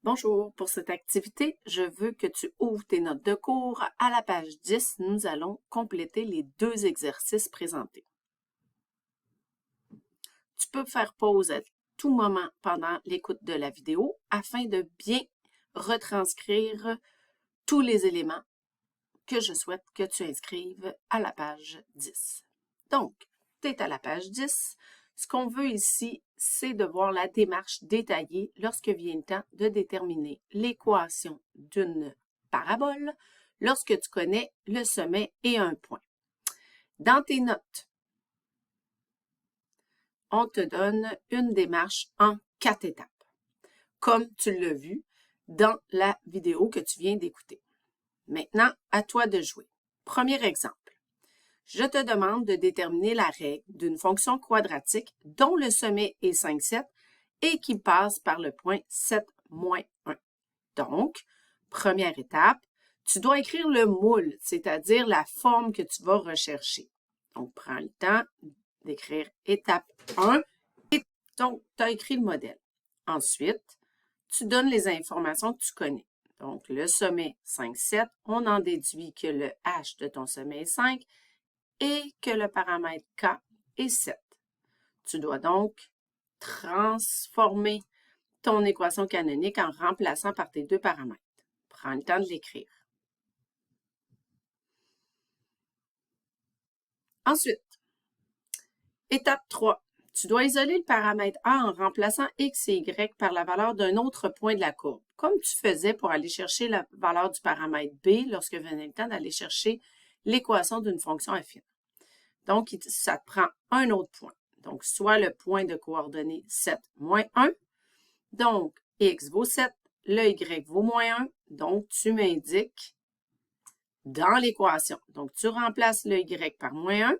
Bonjour, pour cette activité, je veux que tu ouvres tes notes de cours. À la page 10, nous allons compléter les deux exercices présentés. Tu peux faire pause à tout moment pendant l'écoute de la vidéo afin de bien retranscrire tous les éléments que je souhaite que tu inscrives à la page 10. Donc, tu es à la page 10. Ce qu'on veut ici, c'est de voir la démarche détaillée lorsque vient le temps de déterminer l'équation d'une parabole lorsque tu connais le sommet et un point. Dans tes notes, on te donne une démarche en 4 étapes, comme tu l'as vu dans la vidéo que tu viens d'écouter. Maintenant, à toi de jouer. Premier exemple. Je te demande de déterminer la règle d'une fonction quadratique dont le sommet est 5, 7 et qui passe par le point 7 moins 1. Donc, première étape, tu dois écrire le moule, c'est-à-dire la forme que tu vas rechercher. Donc, prends le temps d'écrire étape 1 et donc, tu as écrit le modèle. Ensuite, tu donnes les informations que tu connais. Donc, le sommet 5, 7, on en déduit que le h de ton sommet est 5 et que le paramètre k est 7. Tu dois donc transformer ton équation canonique en remplaçant par tes deux paramètres. Prends le temps de l'écrire. Ensuite, étape 3. Tu dois isoler le paramètre A en remplaçant x et y par la valeur d'un autre point de la courbe, comme tu faisais pour aller chercher la valeur du paramètre B lorsque venait le temps d'aller chercher l'équation d'une fonction affine. Donc, ça te prend un autre point. Donc, soit le point de coordonnées 7 moins 1. Donc, x vaut 7, le y vaut moins 1. Donc, tu m'indiques dans l'équation. Donc, tu remplaces le y par moins 1.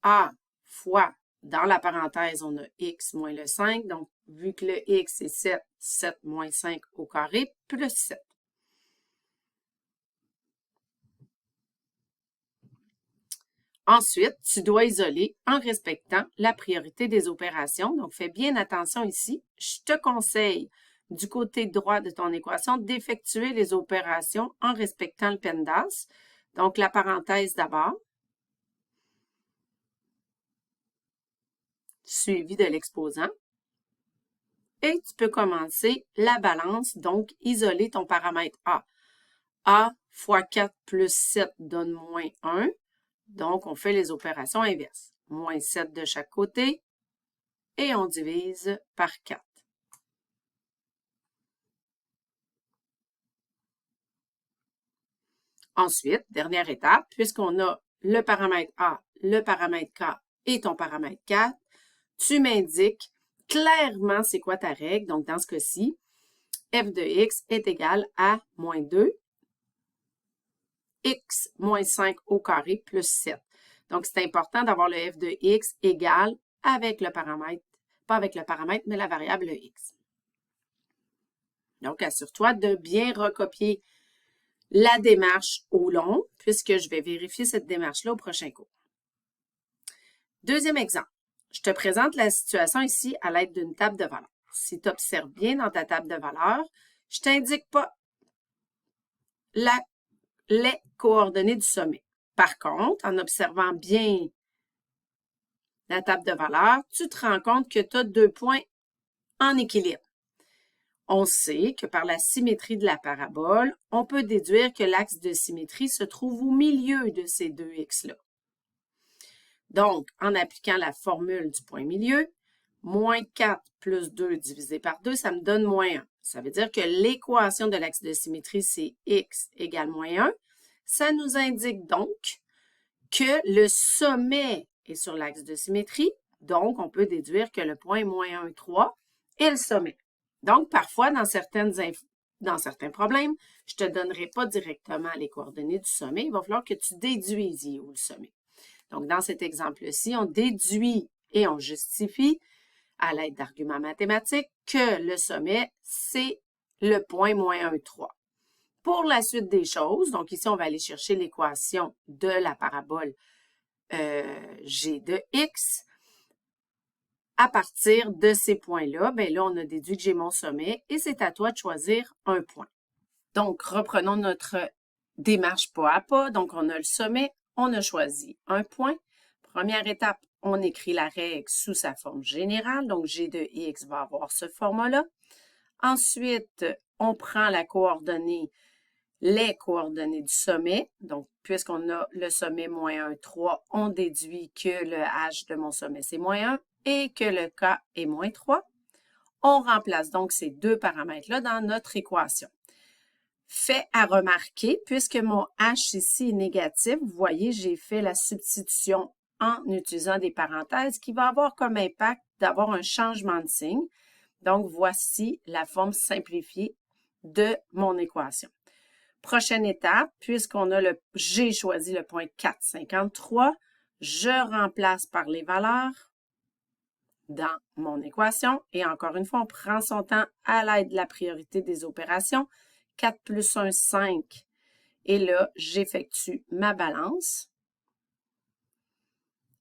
A fois, dans la parenthèse, on a x moins le 5. Donc, vu que le x est 7, 7 moins 5 au carré, plus 7. Ensuite, tu dois isoler en respectant la priorité des opérations. Donc, fais bien attention ici. Je te conseille, du côté droit de ton équation, d'effectuer les opérations en respectant le PEMDAS. Donc, la parenthèse d'abord, suivi de l'exposant. Et tu peux commencer la balance, donc isoler ton paramètre A. A fois 4 plus 7 donne moins 1. Donc, on fait les opérations inverses. Moins 7 de chaque côté et on divise par 4. Ensuite, dernière étape, puisqu'on a le paramètre A, le paramètre K et ton paramètre 4, tu m'indiques clairement c'est quoi ta règle. Donc, dans ce cas-ci, f de x est égal à moins 2, x moins 5 au carré plus 7. Donc, c'est important d'avoir le f de x égal avec le paramètre, pas avec le paramètre, mais la variable x. Donc, assure-toi de bien recopier la démarche au long, puisque je vais vérifier cette démarche-là au prochain cours. Deuxième exemple. Je te présente la situation ici à l'aide d'une table de valeurs. Si tu observes bien dans ta table de valeurs, je ne t'indique pas les coordonnées du sommet. Par contre, en observant bien la table de valeurs, tu te rends compte que tu as 2 points en équilibre. On sait que par la symétrie de la parabole, on peut déduire que l'axe de symétrie se trouve au milieu de ces deux x-là. Donc, en appliquant la formule du point milieu, moins 4 plus 2 divisé par 2, ça me donne moins 1. Ça veut dire que l'équation de l'axe de symétrie, c'est x égale moins 1. Ça nous indique donc que le sommet est sur l'axe de symétrie. Donc, on peut déduire que le point moins 1, 3 est le sommet. Donc, parfois, dans certains problèmes, je ne te donnerai pas directement les coordonnées du sommet. Il va falloir que tu déduises où le sommet. Donc, dans cet exemple-ci, on déduit et on justifie à l'aide d'arguments mathématiques que le sommet, c'est le point moins 1, 3. Pour la suite des choses, donc ici, on va aller chercher l'équation de la parabole g de x. À partir de ces points-là, bien là, on a déduit que j'ai mon sommet et c'est à toi de choisir un point. Donc, reprenons notre démarche pas à pas. Donc, on a le sommet, on a choisi un point. Première étape, on écrit la règle sous sa forme générale. Donc, G de X va avoir ce format-là. Ensuite, on prend les coordonnées du sommet. Donc, puisqu'on a le sommet moins 1, 3, on déduit que le H de mon sommet, c'est moins 1 et que le K est moins 3. On remplace donc ces deux paramètres-là dans notre équation. Fait à remarquer, puisque mon H ici est négatif, vous voyez, j'ai fait la substitution en utilisant des parenthèses qui va avoir comme impact d'avoir un changement de signe. Donc, voici la forme simplifiée de mon équation. Prochaine étape, j'ai choisi le point 4,53, je remplace par les valeurs dans mon équation. Et encore une fois, on prend son temps à l'aide de la priorité des opérations. 4 plus 1, 5. Et là, j'effectue ma balance.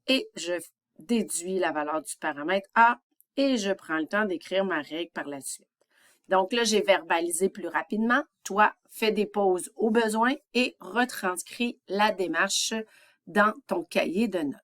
Et je déduis la valeur du paramètre A et je prends le temps d'écrire ma règle par la suite. Donc là, j'ai verbalisé plus rapidement. Toi, fais des pauses au besoin et retranscris la démarche dans ton cahier de notes.